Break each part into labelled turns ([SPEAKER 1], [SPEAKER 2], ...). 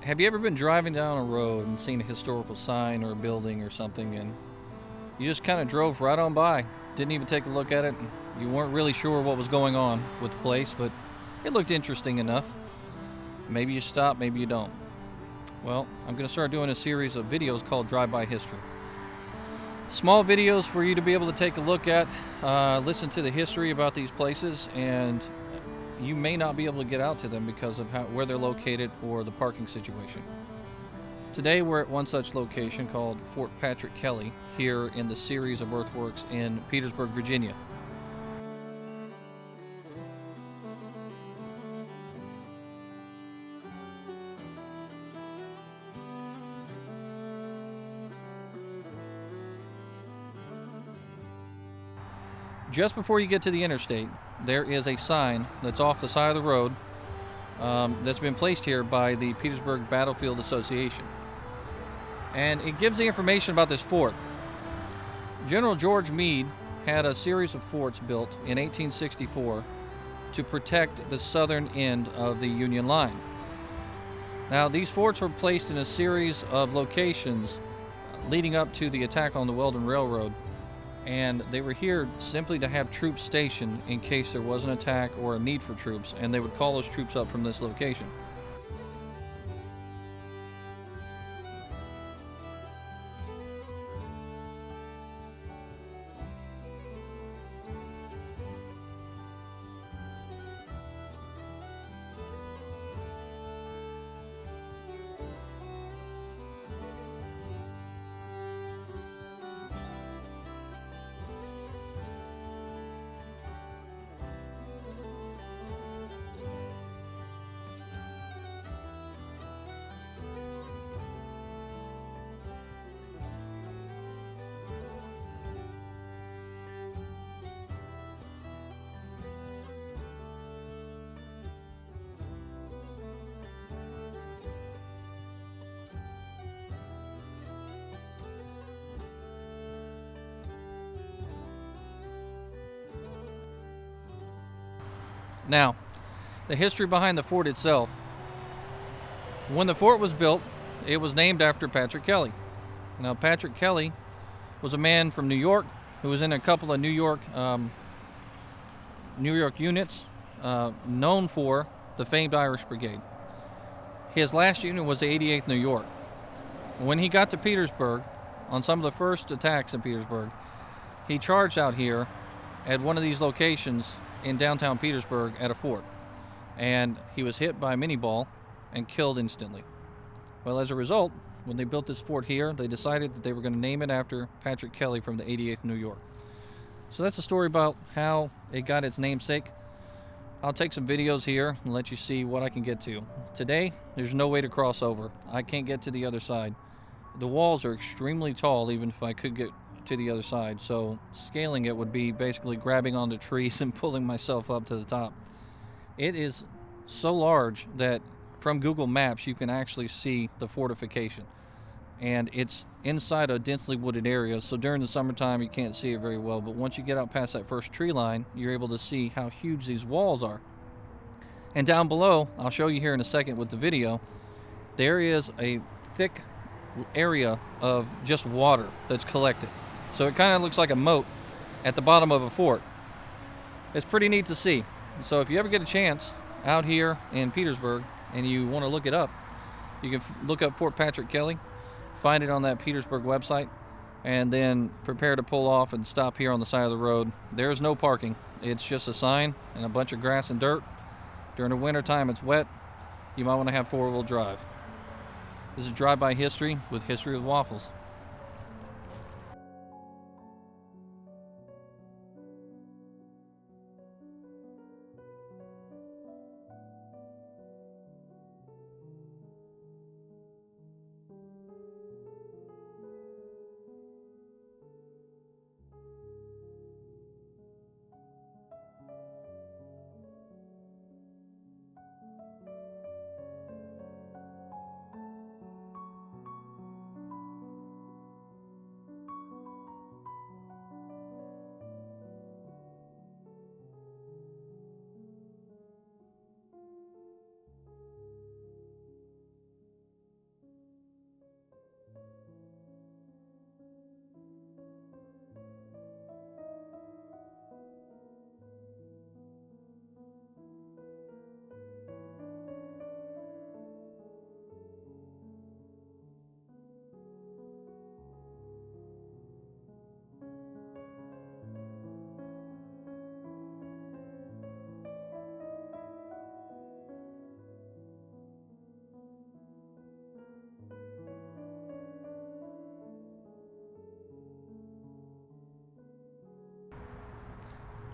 [SPEAKER 1] Have you ever been driving down a road and seen a historical sign or a building or something, and you just kind of drove right on by, didn't even take a look at it, and you weren't really sure what was going on with the place, but it looked interesting enough? Maybe you stop, maybe you don't. Well, I'm going to start doing a series of videos called Drive-By History. Small videos for you to be able to take a look at, listen to the history about these places, and you may not be able to get out to them because of where they're located or the parking situation. Today we're at one such location called Fort Patrick Kelley here in the series of earthworks in Petersburg, Virginia. Just before you get to the interstate, there is a sign that's off the side of the road that's been placed here by the Petersburg Battlefield Association. And it gives the information about this fort. General George Meade had a series of forts built in 1864 to protect the southern end of the Union line. Now, these forts were placed in a series of locations leading up to the attack on the Weldon Railroad, and they were here simply to have troops stationed in case there was an attack or a need for troops, and they would call those troops up from this location. Now, the history behind the fort itself. When the fort was built, it was named after Patrick Kelley. Now, Patrick Kelley was a man from New York who was in a couple of New York units known for the famed Irish Brigade. His last unit was the 88th New York. When he got to Petersburg, on some of the first attacks in Petersburg, he charged out here at one of these locations in downtown Petersburg at a fort, and he was hit by a mini ball and killed instantly. Well, as a result, when they built this fort here, they decided that they were going to name it after Patrick Kelley from the 88th New York. So that's a story about how it got its namesake. I'll take some videos here and let you see what I can get to. Today, there's no way to cross over. I can't get to the other side. The walls are extremely tall, even if I could get to the other side, so scaling it would be basically grabbing onto trees and pulling myself up to the top. It is so large that from Google Maps you can actually see the fortification, and it's inside a densely wooded area, so during the summertime you can't see it very well, but once you get out past that first tree line, you're able to see how huge these walls are. And down below, I'll show you here in a second with the video, there is a thick area of just water that's collected. So it kind of looks like a moat at the bottom of a fort. It's pretty neat to see. So if you ever get a chance out here in Petersburg and you want to look it up, you can look up Fort Patrick Kelley, find it on that Petersburg website, and then prepare to pull off and stop here on the side of the road. There's no parking. It's just a sign and a bunch of grass and dirt. During the winter time it's wet. You might want to have four-wheel drive. This is Drive-By History with History with Waffles.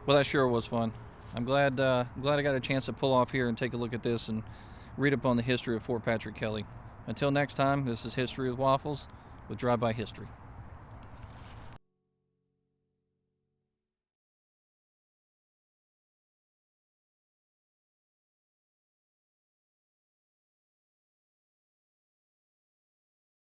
[SPEAKER 1] Well, that sure was fun. I'm glad I got a chance to pull off here and take a look at this and read up on the history of Fort Patrick Kelley. Until next time, this is History with Waffles with Drive-By History.